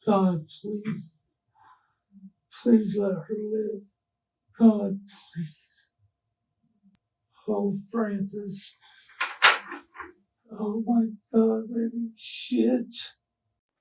God, please. Please let her live. God, please. Oh, Francis. Oh my God, baby. Shit.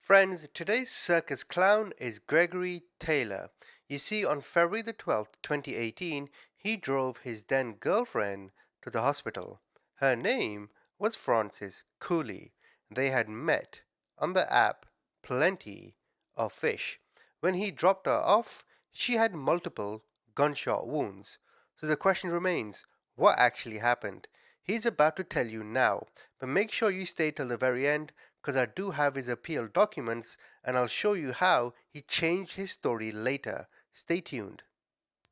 Friends, today's circus clown is Gregory Taylor. You see, on February the 12th, 2018, he drove his then girlfriend to the hospital. Her name was Frances Cooley. They had met on the app Plenty of Fish. When he dropped her off, she had multiple gunshot wounds. So the question remains, what actually happened? He's about to tell you now, but make sure you stay till the very end because I do have his appeal documents and I'll show you how he changed his story later. Stay tuned.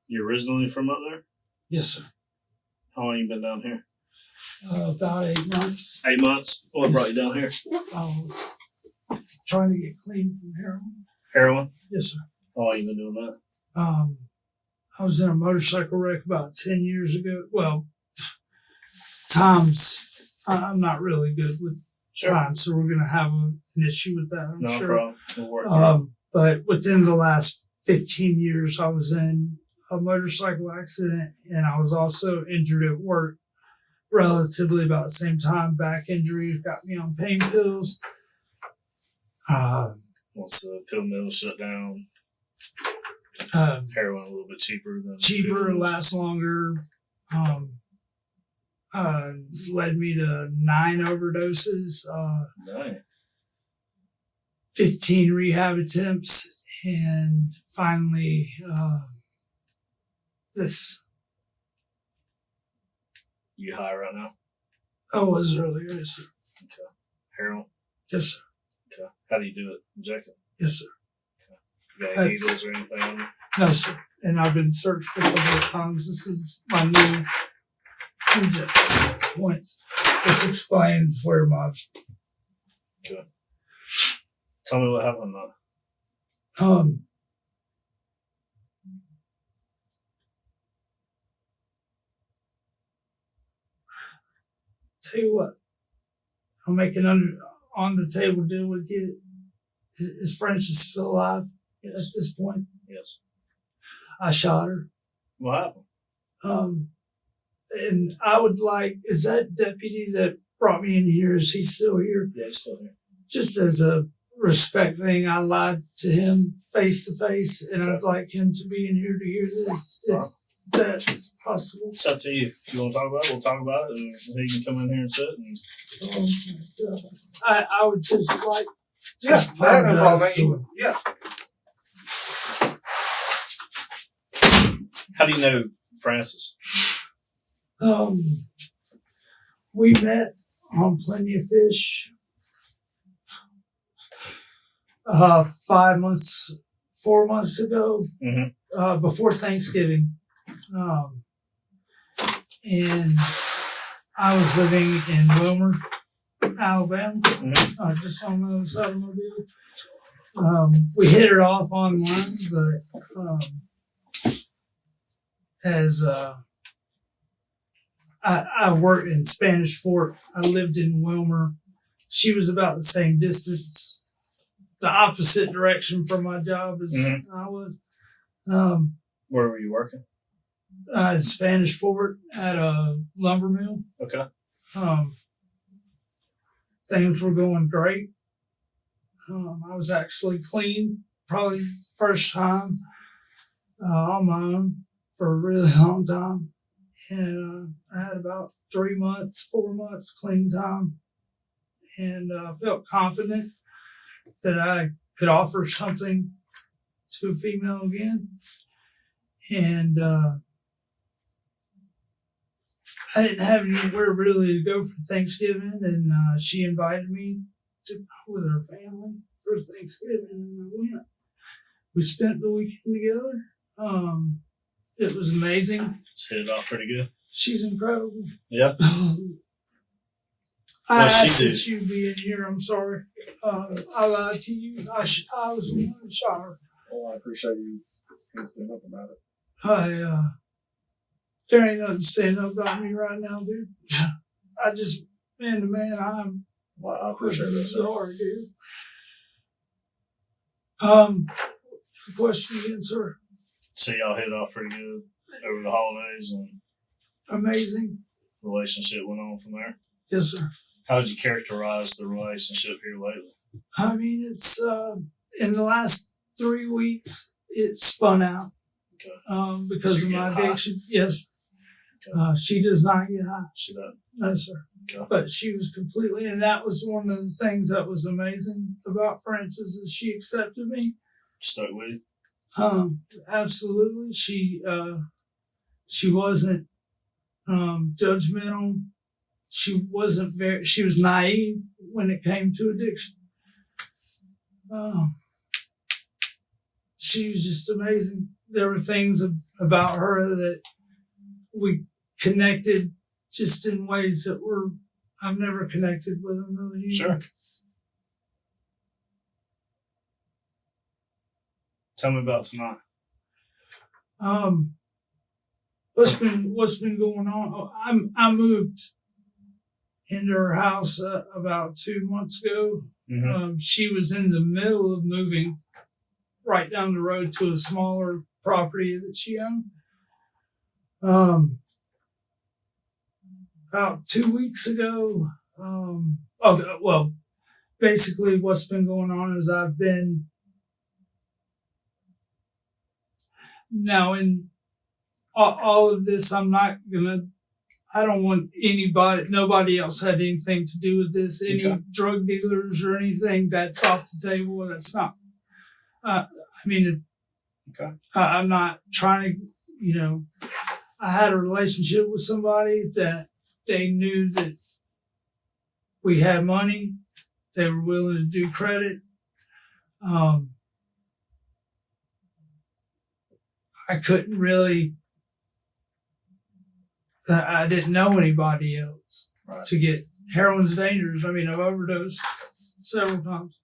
You're originally from up there? Yes, sir. How long you been down here? About 8 months. 8 months? What brought you down here? Trying to get clean from heroin. Heroin? Yes, sir. How long you been doing that? I was in a motorcycle wreck about 10 years ago. Well, times, I'm not really good with time, so we're going to have an issue with that, I'm sure. No problem. We'll work through it. But within the last 15 years, I was in a motorcycle accident, and I was also injured at work relatively about the same time. Back injury got me on pain pills. Once the pill mill shut down, heroin a little bit cheaper than cheaper, lasts longer. It's led me to 9 overdoses, 15 rehab attempts, and finally this. You high right now? I was earlier, yes, sir. Okay. Heroin? Yes, sir. Okay. How do you do it? Inject it? Yes, sir. Okay. You got any needles or anything on you? No, sir. And I've been searched a couple of times. This is my new injection points, which explains where my. Okay. Tell me what happened now. Tell you what, I'll make an on the table deal with you. Is Frances still alive at this point? Yes. I shot her. What happened? And I would like, is that deputy that brought me in here, is he still here? Yeah, he's still here. Just as a respect thing, I lied to him face to face, and I'd like him to be in here to hear this, if that is possible. It's up to you. If you want to talk about it, we'll talk about it, and he can come in here and sit. And oh my God. I would just like to no problem. to him. Yeah. How do you know Francis? We met on Plenty of Fish 4 months ago, before Thanksgiving. And I was living in Wilmer, Alabama, just on the other side of Mobile. We hit it off online, but as I worked in Spanish Fort. I lived in Wilmer. She was about the same distance, the opposite direction from my job as I was. Where were you working? Spanish Fort at a lumber mill. Okay. Things were going great. I was actually clean, probably first time on my own for a really long time. And I had about 4 months clean time, and felt confident that I could offer something to a female again. And I didn't have anywhere really to go for Thanksgiving, and she invited me to go with her family for Thanksgiving, and I went. We spent the weekend together. It was amazing. Just hit it off pretty good. She's incredible. Yeah. I asked that you be in here. I'm sorry. I lied to you. I was the one that shot her. Well, I appreciate you standing up about it. There ain't nothing standing up about me right now, dude. I just, man to man, I'm. Well, I appreciate that. Sorry, dude. The question again, sir. So y'all hit off pretty good over the holidays, and Amazing. relationship went on from there. Yes, sir. How would you characterize the relationship here lately? I mean, it's in the last 3 weeks, it spun out Okay. because She of my get high? addiction. Yes, Okay. she does not get high. See that? No, sir. Okay. But she was completely, and that was one of the things that was amazing about Frances is she accepted me. Stuck with you? Absolutely. She wasn't judgmental. She was naive when it came to addiction. She was just amazing. There were things about her that we connected just in ways that I've never connected with another human. Sure. Tell me about tonight. What's been going on? Oh, I moved into her house about 2 months ago. Mm-hmm. She was in the middle of moving right down the road to a smaller property that she owned. About 2 weeks ago, basically what's been going on is I've been now in all of this. I don't want nobody else had anything to do with this. Any Okay. drug dealers or anything, that's off the table. That's not, Okay. I'm not trying to, I had a relationship with somebody that they knew that we had money. They were willing to do credit. I couldn't really, I didn't know anybody else Right. to get. Heroin's dangerous. I mean, I've overdosed several times.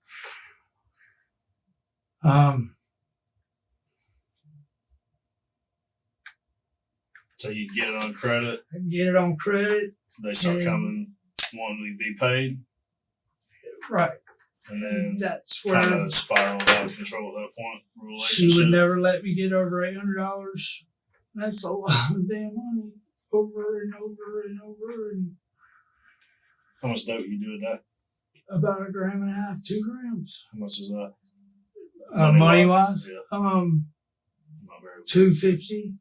So you get it on credit. I can get it on credit. They start And- coming, wanting to be paid, Right. and then That's kind where of spiraled out of control at that point. she Relationship. would never let me get over $800. That's a lot of damn money. Over and over and over, and How much dope you do a day? about 1.5 grams, 2 grams. How much is that? Money wise, Yeah. Not very. 250.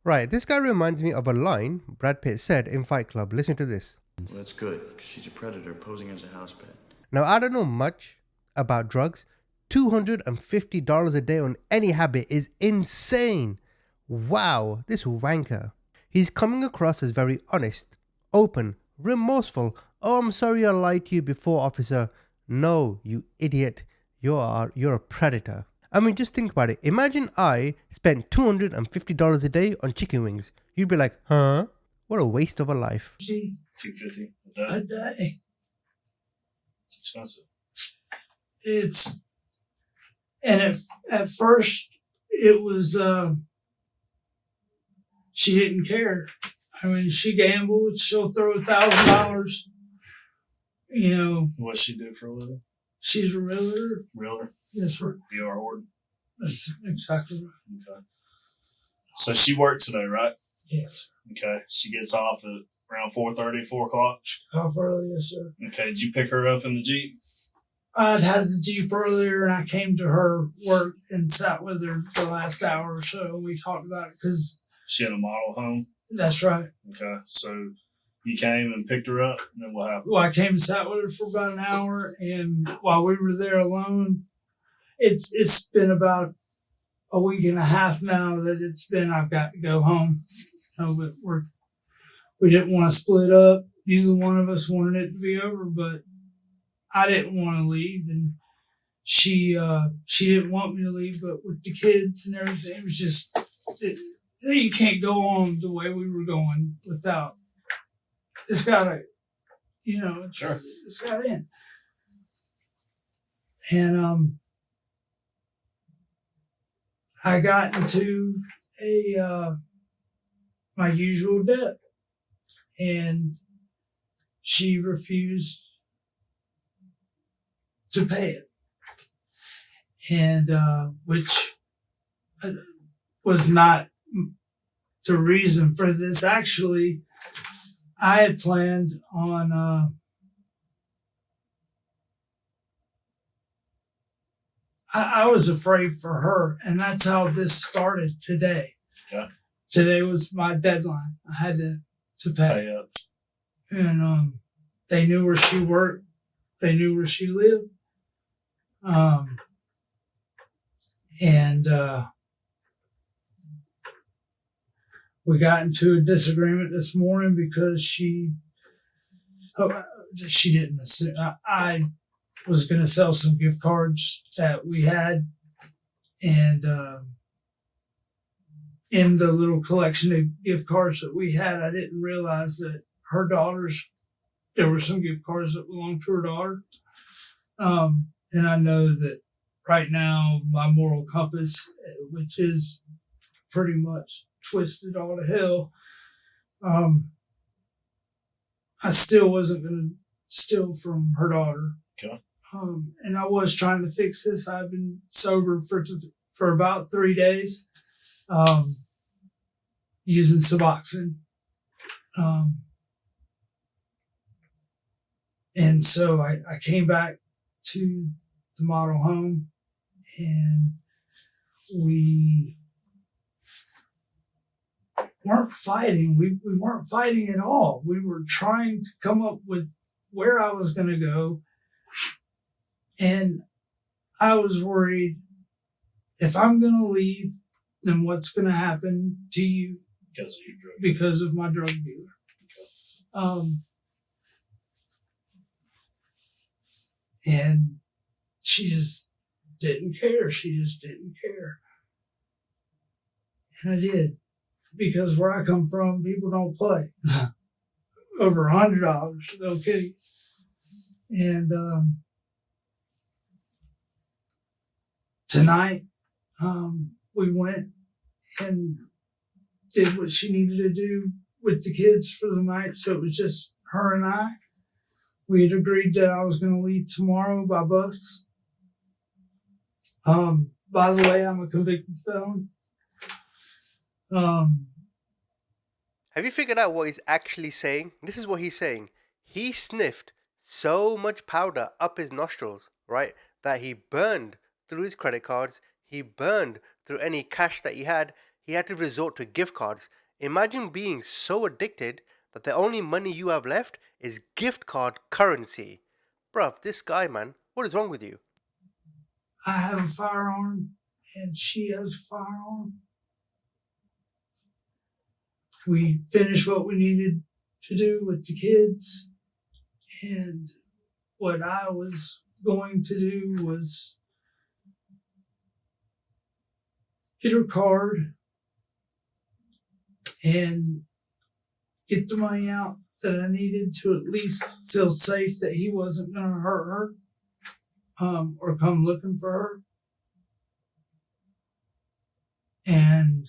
Right, this guy reminds me of a line Brad Pitt said in Fight Club. Listen to this. Well, that's good, 'cause she's a predator posing as a house pet. Now, I don't know much about drugs. $250 a day on any habit is insane. Wow, this wanker. He's coming across as very honest, open, remorseful. Oh, I'm sorry I lied to you before, officer. No, you idiot. You're a predator. I mean, just think about it. Imagine I spent $250 a day on chicken wings. You'd be like, huh? What a waste of a life. $250 a A day. day. It's expensive. At first it was, she didn't care. I mean, she gambled. She'll throw $1,000. What she do for a living? She's a realtor. Realtor. Yes, sir. PR Horton. That's exactly right. Okay. So she worked today, right? Yes. Okay. She gets off at around 4:30, 4 o'clock. Off early, yes, sir. Okay. Did you pick her up in the Jeep? I'd had the Jeep earlier, and I came to her work and sat with her the last hour or so. We talked about it because She had a model home. that's right. Okay. So you came and picked her up, and then what happened? Well, I came and sat with her for about an hour, and while we were there alone, it's been about a week and a half now that I've got to go home. But we didn't want to split up. Neither one of us wanted it to be over, but I didn't want to leave, and she didn't want me to leave. But with the kids and everything, it was just you can't go on the way we were going without. It's gotta, Sure. it's gotta end. And I got into my usual debt, and she refused to pay it. and which was not the reason for this. Actually, I had planned on I was afraid for her, and that's how this started today. Okay. Today was my deadline. I had to pay. Pay up. And they knew where she worked. They knew where she lived. And we got into a disagreement this morning because she didn't assume. I was going to sell some gift cards that we had, and in the little collection of gift cards that we had, I didn't realize that there were some gift cards that belonged to her daughter. And I know that right now my moral compass, which is pretty much twisted all to hell, I still wasn't going to steal from her daughter. Okay. And I was trying to fix this. I've been sober for about 3 days, using Suboxone. And so I came back to the model home, and we weren't fighting. We weren't fighting at all. We were trying to come up with where I was going to go. And I was worried, if I'm going to leave, then what's going to happen to you because of my drug dealer. And she just didn't care. She just didn't care. And I did. Because where I come from, people don't play. Over $100, no kidding. And tonight, we went and did what she needed to do with the kids for the night. So it was just her and I. We had agreed that I was going to leave tomorrow by bus. By the way, I'm a convicted felon. Have you figured out what he's actually saying? This is what he's saying. He sniffed so much powder up his nostrils, right, that he burned through his credit cards. He burned through any cash that he had. He had to resort to gift cards. Imagine being so addicted that the only money you have left is gift card currency. Bruv, this guy, man, what is wrong with you? I have a firearm, and she has a firearm. We finished what we needed to do with the kids, and what I was going to do was get her card and get the money out that I needed to at least feel safe that he wasn't going to hurt her, or come looking for her. And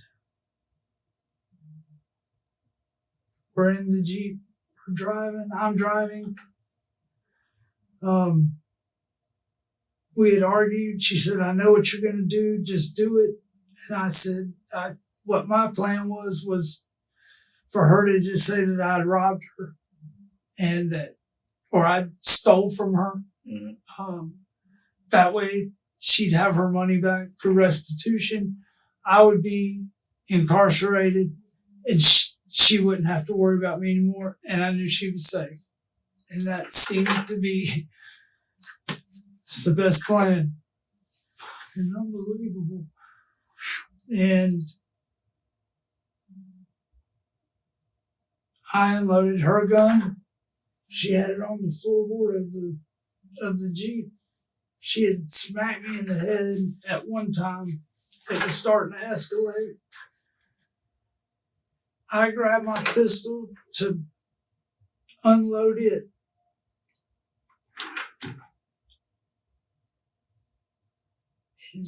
we're in the Jeep, we're driving, I'm driving. We had argued. She said, I know what you're going to do, just do it. And I said, what my plan was for her to just say that I'd robbed her and or I stole from her. Mm-hmm. That way she'd have her money back through restitution. I would be incarcerated, and she wouldn't have to worry about me anymore. And I knew she was safe. And that seemed to be the best plan. And unbelievable. And I unloaded her gun. She had it on the floorboard of the Jeep. She had smacked me in the head at one time. It was starting to escalate. I grabbed my pistol to unload it. And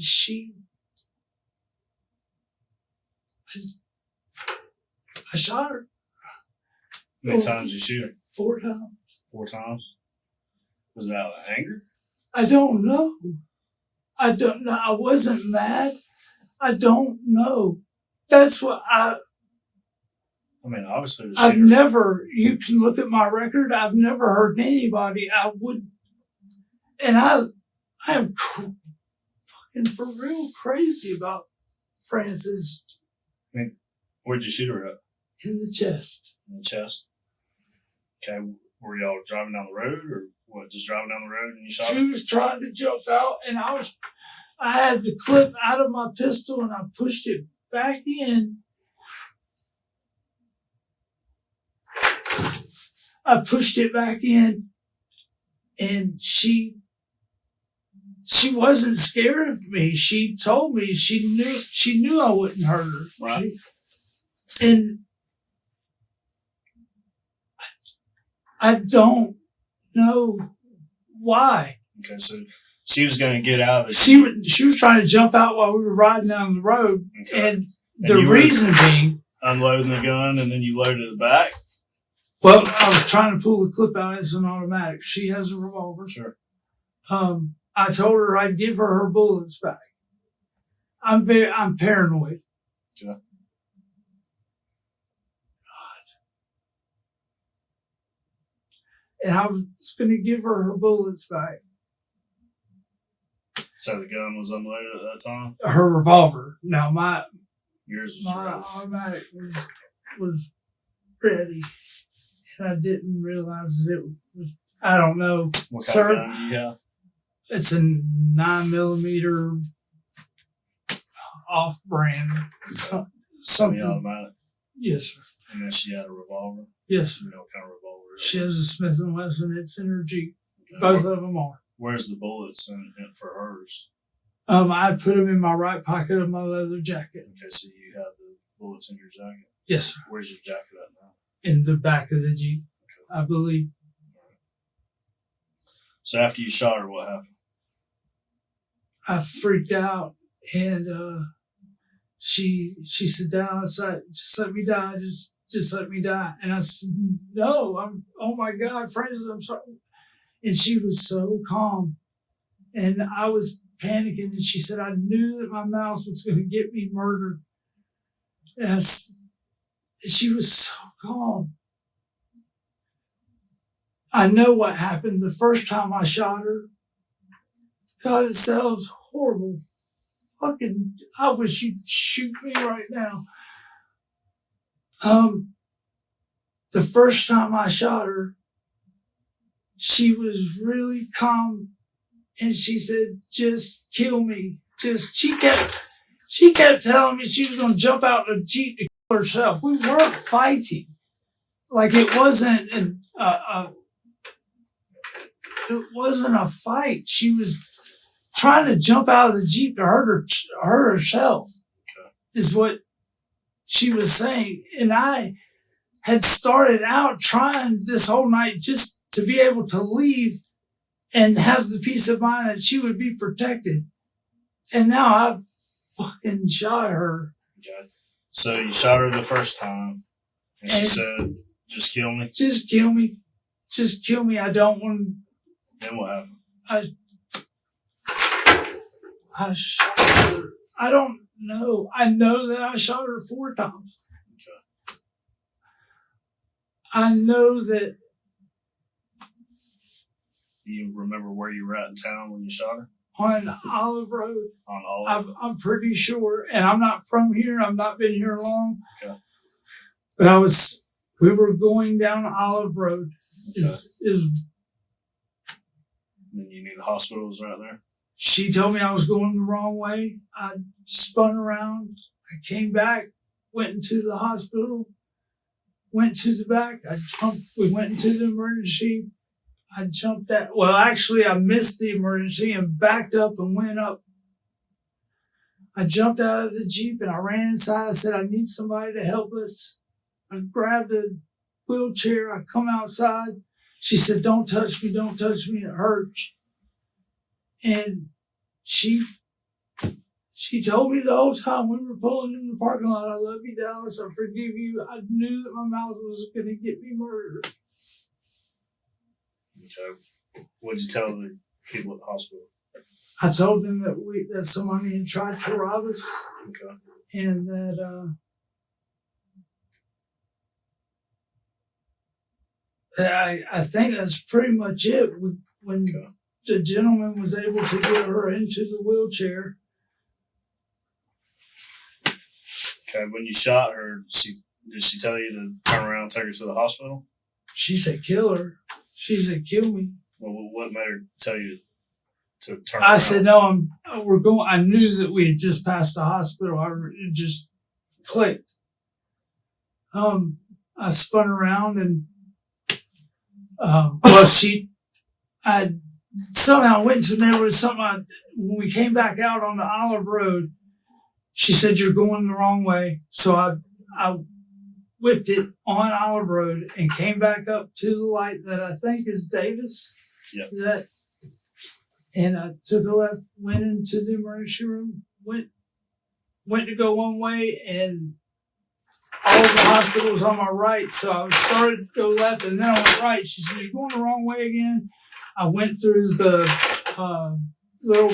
I shot her. How many times did you shoot her? 4 times. 4 times? Was it out of anger? I don't know. I don't know. I wasn't mad. I don't know. That's what I mean, obviously, the I've shooter. never, you can look at my record. I've never heard anybody. And I am fucking for real crazy about Frances I mean, where'd you shoot her at? in the chest. In the chest. Okay, were y'all driving down the road, or what? Just driving down the road and you shot She her? was trying to jump out, and I had the clip out of my pistol, and I pushed it back in. I pushed it back in, and she wasn't scared of me. She told me she knew I wouldn't hurt her. Right. And I don't know why. Okay, so she was going to get out of the She was trying to jump out while we were riding down the road, Okay. and the you were- reason being, unloading the gun, and then you loaded it back. well, I was trying to pull the clip out. It's an automatic. She has a revolver. Sure. I told her I'd give her her bullets back. I'm paranoid. Yeah. And I was going to give her her bullets back. So the gun was unloaded at that time. Her revolver. Now my Yours was ready. automatic was ready, and I didn't realize that it was. I don't know, What kind sir. of gun do you have? It's a 9mm off-brand something. Semi-automatic. Yes, sir. And then she had a revolver. Yes, sir. You know what kind of revolver it She has was. a Smith and Wesson. It's in her Jeep. Okay. Both of them are. Where's the bullets in for hers? I put them in my right pocket of my leather jacket. Okay, so you have the bullets in your jacket. Yes, sir. Where's your jacket at now? In the back of the Jeep, Okay. I believe. So after you shot her, what happened? I freaked out, and she said, "Dallas, just let me die, just let me die." And I said, "No, oh my God, Francis, I'm sorry." And she was so calm, and I was panicking. And she said, "I knew that my mouth was going to get me murdered." And she was so calm. I know what happened the first time I shot her. God, it sounds horrible. Fucking, I wish you'd shoot me right now. The first time I shot her, she was really calm, and she said, "Just kill me." She kept telling me she was going to jump out the Jeep to kill herself. We weren't fighting. Like it wasn't it wasn't a fight. She was trying to jump out of the Jeep to hurt herself, is what she was saying. And I had started out trying this whole night just to be able to leave and have the peace of mind that she would be protected. And now I've fucking shot her. Okay. So you shot her the first time, and she said, "Just kill me." Just kill me. Just kill me. I don't want. Then what happened? I shot her. I don't know. I know that I shot her 4 times. Okay. I know that. Do you remember where you were at in town when you shot her? On Olive Road, On Olive. I'm pretty sure, and I'm not from here. I've not been here long. Okay. But we were going down Olive Road. And then you knew the hospital was right there. She told me I was going the wrong way. I spun around. I came back, went into the hospital, went to the back. We went into the emergency. I jumped that. Well, actually, I missed the emergency and backed up and went up. I jumped out of the Jeep and I ran inside. I said, "I need somebody to help us." I grabbed a wheelchair. I come outside. She said, "Don't touch me. Don't touch me. It hurts." And she told me the whole time we were pulling in the parking lot, "I love you, Dallas. I forgive you. I knew that my mouth was going to get me murdered." Okay. What'd you tell the people at the hospital? I told them that somebody had tried to rob us, Okay. and that I think that's pretty much it. When Okay. the gentleman was able to get her into the wheelchair, Okay. When you shot her, did she tell you to turn around and take her to the hospital? she said, "Kill her." She said, "Kill me." Well, what made her tell you to turn I around? said, "No, we're going." I knew that we had just passed the hospital. It just clicked. I spun around and I somehow went to, there was something, when we came back out on the Olive Road, she said, "You're going the wrong way." So I whipped it on Olive Road and came back up to the light that I think is Davis. Yeah. And I took a left, went into the emergency room, went to go one way, and all of the hospital was on my right. So I started to go left, and then I went right. She said, "You're going the wrong way again." I went through there were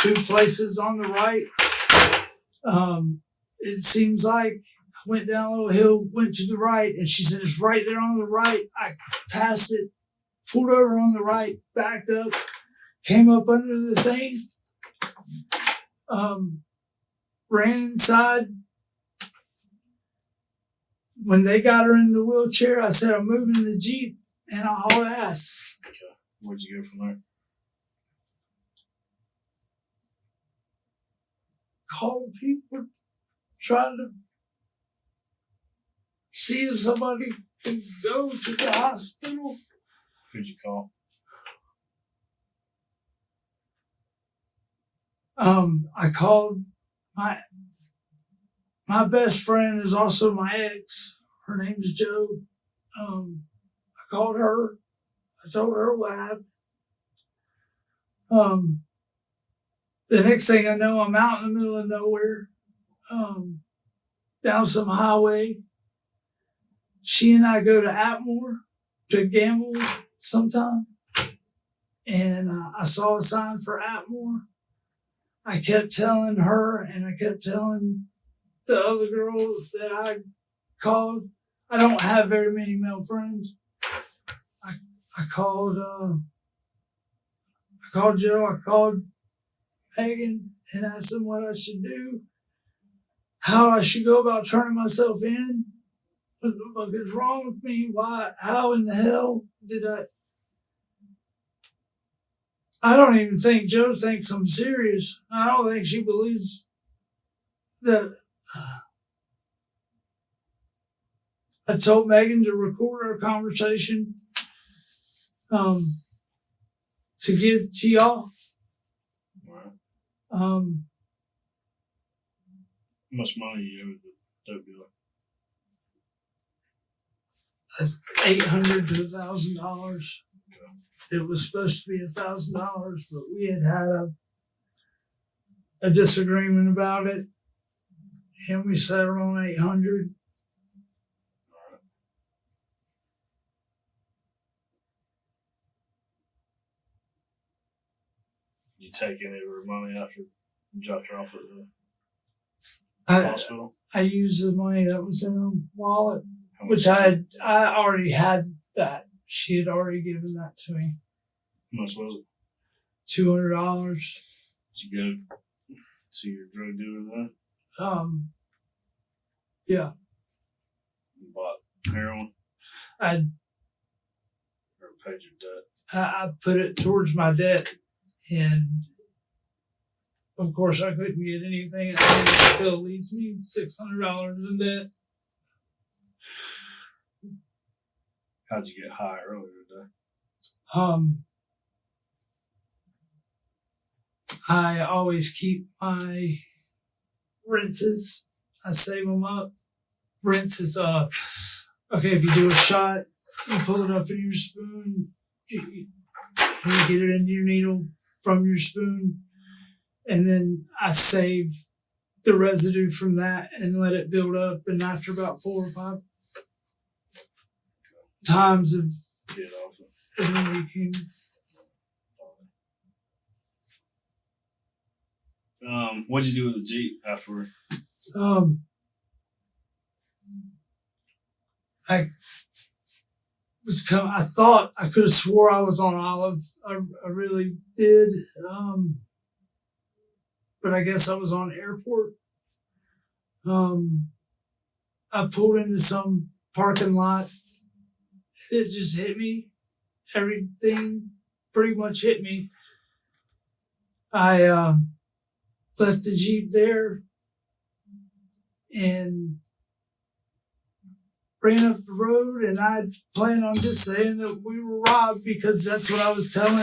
two places on the right. It seems like I went down a little hill, went to the right, and she said, "It's right there on the right." I passed it, pulled over on the right, backed up, came up under the thing, ran inside. When they got her in the wheelchair, I said, "I'm moving the Jeep," and I hauled ass. Okay. Where'd you go from there? Called people, trying to see if somebody could go to the hospital. Who'd you call? I called my best friend is also my ex. Her name's Jo. I called her. I told her what happened. The next thing I know, I'm out in the middle of nowhere, down some highway. She and I go to Atmore to gamble sometime, and I saw a sign for Atmore. I kept telling her, and I kept telling the other girl that I called. I don't have very many male friends. I called Jo, I called Megan, and asked them what I should do, how I should go about turning myself in. What the fuck is wrong with me? Why? How in the hell did I don't even think Jo thinks I'm serious. I don't think she believes that. I told Megan to record our conversation, to give to y'all. All right. How much money you owe the dope dealer? $800 to $1,000. It was supposed to be $1,000, but we had a disagreement about it, and we settled on $800. Did you take any of her money after you dropped her off at the I hospital? I used the money that was in her wallet, How which much I already had that. She had already given that to me. How much was it? $200. Did you go to your drug dealer then? Yeah. You bought heroin I or paid your debt? I put it towards my debt, and of course I couldn't get anything. It still leaves me $600 in debt. How'd you get high earlier today? I always keep my rinses. I save them up. Rinse is okay. If you do a shot, you pull it up in your spoon. You get it into your needle from your spoon, and then I save the residue from that and let it build up. And after about 4 or 5 times of, Get off it. and then you can. What'd you do with the Jeep afterward? I I thought I could have swore I was on Olive. I really did. But I guess I was on Airport. I pulled into some parking lot. It just hit me. Everything pretty much hit me. I left the Jeep there and ran up the road, and I planned on just saying that we were robbed because that's what I was telling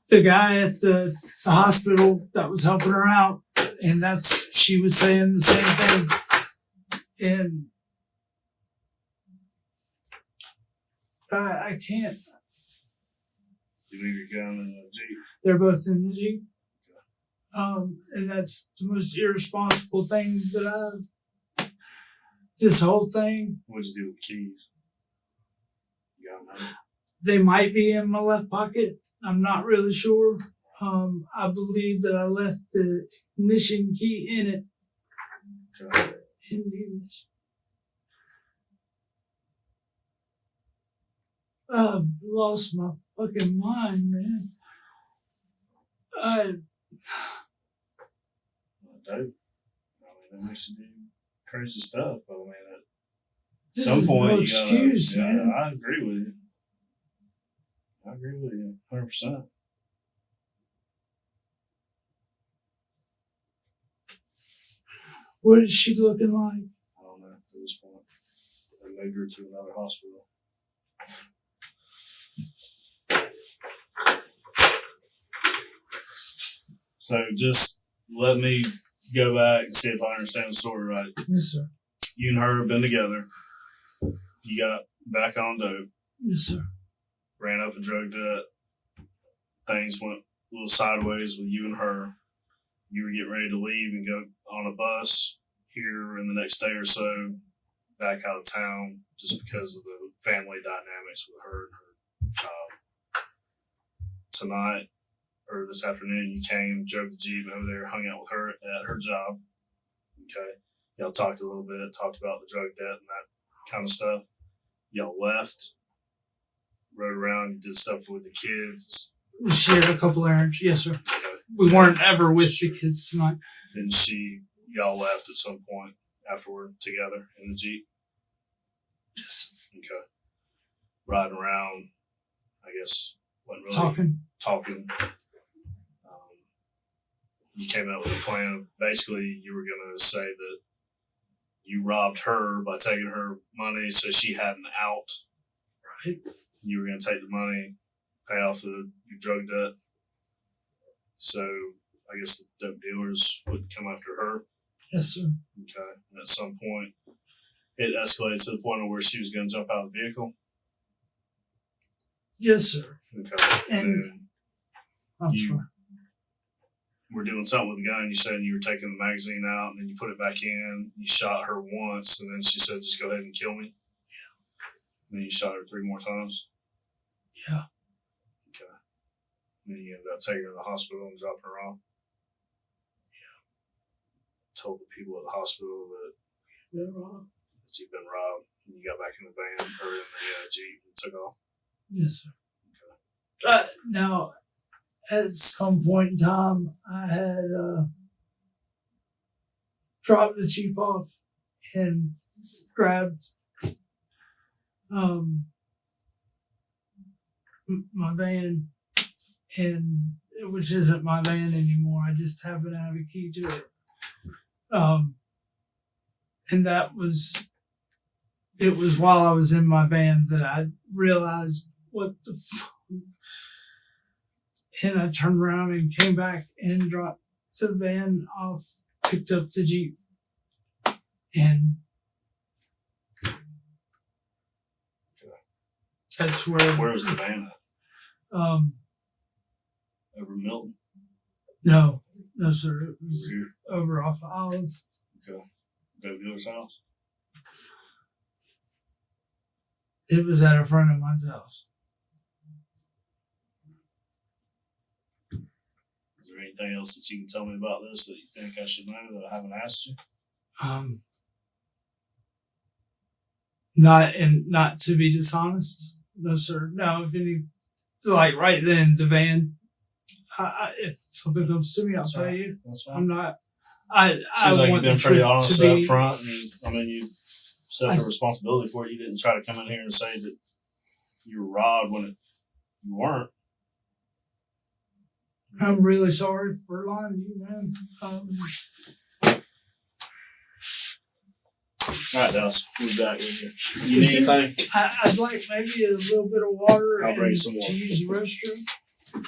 the guy at the hospital that was helping her out, and she was saying the same thing. And I can't. You leave your gun in the Jeep. They're both in the Jeep. And that's the most irresponsible thing this whole thing. What'd you do with the keys? You got them out? They might be in my left pocket. I'm not really sure. I believe that I left the ignition key in it. Okay. In the ignition. I've lost my fucking mind, man. Dude, I mean, that makes you do crazy stuff, but I mean, at This some is point, no you excuse, gotta, man. yeah, I agree with you. I agree with you 100%. What is she looking like? I don't know at this point. They moved her to another hospital. So just let me go back and see if I understand the story right. Yes, sir. You and her have been together. You got back on dope. Yes, sir. Ran up a drug debt. Things went a little sideways with you and her. You were getting ready to leave and go on a bus here in the next day or so back out of town just because of the family dynamics with her and her child. Tonight, or this afternoon, you came, drove the Jeep over there, hung out with her at her job. Okay. Y'all talked a little bit, talked about the drug debt and that kind of stuff. Y'all left, rode around, did stuff with the kids. We shared a couple errands. Yes, sir. Okay. We weren't ever with the kids tonight. Then y'all left at some point afterward together in the Jeep. Yes. Okay. Riding around, I guess, wasn't really talking. You came up with a plan. Basically, you were going to say that you robbed her by taking her money so she had an out. Right. You were going to take the money, pay off your drug debt. So I guess the dope dealers would come after her. Yes, sir. Okay. And at some point, it escalated to the point where she was going to jump out of the vehicle. Yes, sir. Okay. And I'm you sorry. were doing something with the gun. You said you were taking the magazine out and then you put it back in. You shot her once and then she said, just go ahead and kill me. Yeah. And then you shot her 3 more times. Yeah. Okay. And then you ended up taking her to the hospital and dropping her off. Yeah. Told the people at the hospital that you've been robbed. And you got back in the van or in the Jeep and took off. Yes, sir. Okay. Now, at some point in time, I had dropped the Jeep off and grabbed my van, and which isn't my van anymore. I just happen to have a key to it. And it was while I was in my van that I realized what the fuck. And I turned around and came back and dropped the van off, picked up the Jeep, and that's Where was the van at? Over Milton? No, sir. It Over was here? over off of Olive. Okay. Dope dealer's house? It was at a friend of mine's house. Is there anything else that you can tell me about this that you think I should know that I haven't asked you? Not to be dishonest. No, sir. No, if any, like right then, the van, if something comes to me, I'll That's tell right. you. That's fine. I'm not, I Seems like you've want been the pretty truth honest to up be, front, and I mean, you accept the responsibility for it. You didn't try to come in here and say that you were robbed when you weren't. I'm really sorry for lying to you, man. All right, Dallas, we'll be back with you. You Is need there- anything? I'd like maybe a little bit of water I'll bring and some to water. use the restroom.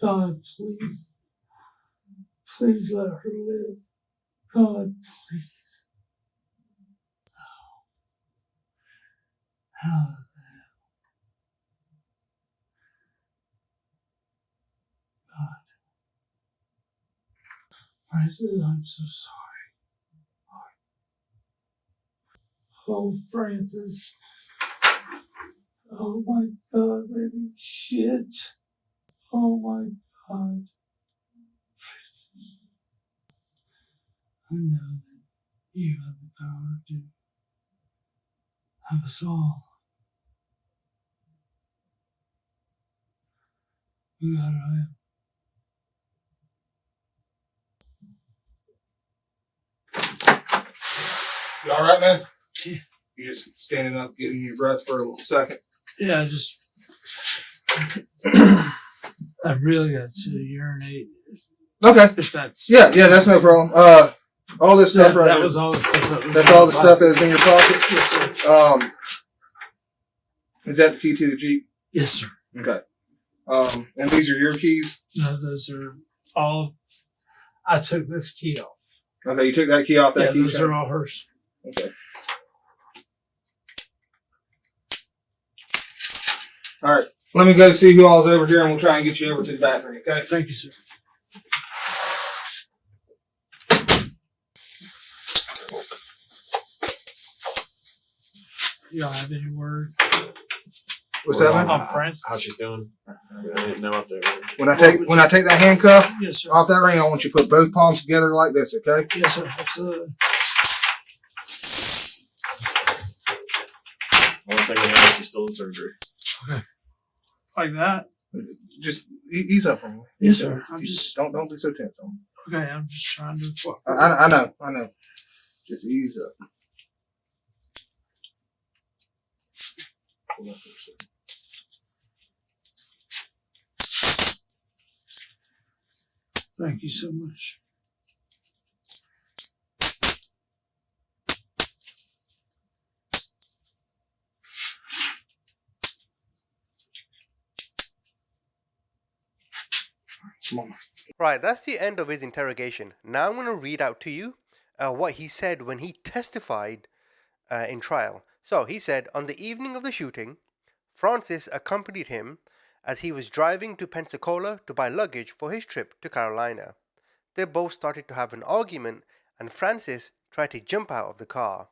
God, please. Please let her live. God, please. Oh. God. Francis, I'm so sorry. Oh, Francis. Oh my God, baby. Shit. Oh my God. Francis. I know that you have the power to have us all. We gotta have. You all right, man? Yeah. You just standing up, getting your breath for a little second. Yeah, just. I really got to urinate. Okay. If that's. Yeah, that's no problem. All this stuff That, right that here. was all the stuff that was. That's all the stuff that's in your pocket. Yes, sir. Is that the key to the Jeep? Yes, sir. Okay. And these are your keys? No, those are all. I took this key off. Okay, you took that key off that key those chain? are all hers. Okay. All right. Let me go see who all's over here, and we'll try and get you over to the bathroom, okay? Thank you, sir. Y'all have any word? What's that, man? I'm Francis. How she's doing? I didn't know up there. When I take that handcuff Yes, sir. off that ring, I want you to put both palms together like this, okay? Yes, sir. Absolutely. Only thing I know is she's still in surgery. Like that. Just ease up for me. Yes, sir. I'm just don't be so tense. okay. I'm just trying to. I know. Just ease up. Hold on for a second. Thank you so much. Come on. Right, that's the end of his interrogation. Now I'm going to read out to you what he said when he testified in trial. So he said, on the evening of the shooting, Francis accompanied him as he was driving to Pensacola to buy luggage for his trip to Carolina. They both started to have an argument, and Francis tried to jump out of the car.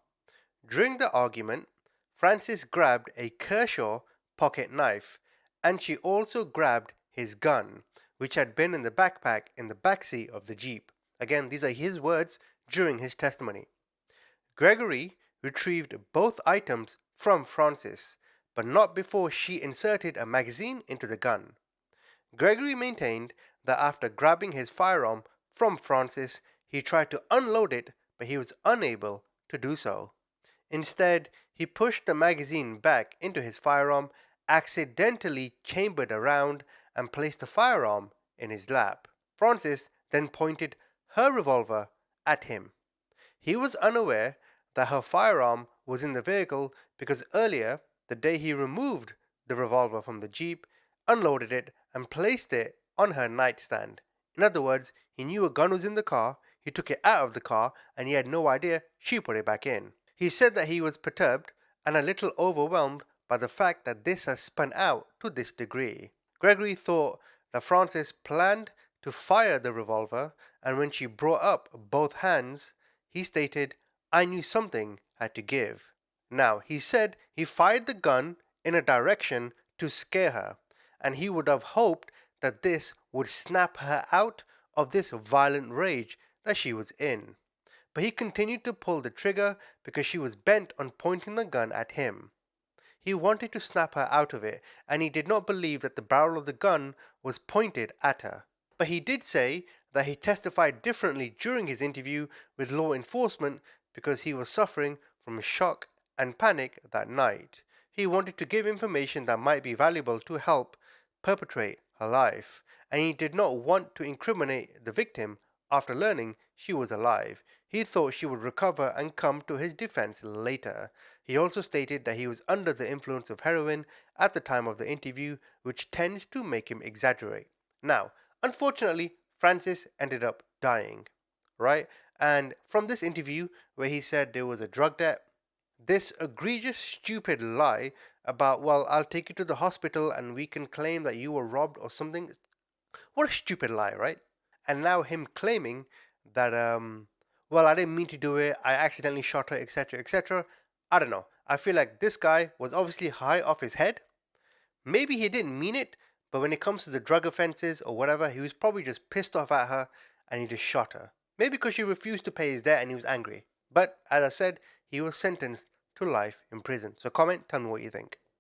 During the argument, Francis grabbed a Kershaw pocket knife, and she also grabbed his gun, which had been in the backpack in the backseat of the Jeep. Again, these are his words during his testimony. Gregory retrieved both items from Francis, but not before she inserted a magazine into the gun. Gregory maintained that after grabbing his firearm from Francis, he tried to unload it, but he was unable to do so. Instead, he pushed the magazine back into his firearm, accidentally chambered around, and placed the firearm in his lap. Francis then pointed her revolver at him. He was unaware that her firearm was in the vehicle because earlier, the day he removed the revolver from the Jeep, unloaded it, and placed it on her nightstand. In other words, he knew a gun was in the car, he took it out of the car, and he had no idea she put it back in. He said that he was perturbed and a little overwhelmed by the fact that this has spun out to this degree. Gregory thought that Francis planned to fire the revolver, and when she brought up both hands, he stated, "I knew something had to give." Now, he said he fired the gun in a direction to scare her, and he would have hoped that this would snap her out of this violent rage that she was in. But he continued to pull the trigger because she was bent on pointing the gun at him. He wanted to snap her out of it, and he did not believe that the barrel of the gun was pointed at her. But he did say that he testified differently during his interview with law enforcement because he was suffering from shock and panic that night. He wanted to give information that might be valuable to help perpetrate her life, and he did not want to incriminate the victim after learning she was alive. He thought she would recover and come to his defense later. He also stated that he was under the influence of heroin at the time of the interview, which tends to make him exaggerate. Now, unfortunately, Francis ended up dying, right? And from this interview, where he said there was a drug debt, this egregious, stupid lie about, well, I'll take you to the hospital and we can claim that you were robbed or something. What a stupid lie, right? And now him claiming that, well, I didn't mean to do it, I accidentally shot her, etc., etc. I don't know. I feel like this guy was obviously high off his head. Maybe he didn't mean it, but when it comes to the drug offenses or whatever, he was probably just pissed off at her and he just shot her. Maybe because she refused to pay his debt and he was angry. But, as I said, he was sentenced to life in prison. So comment, tell me what you think.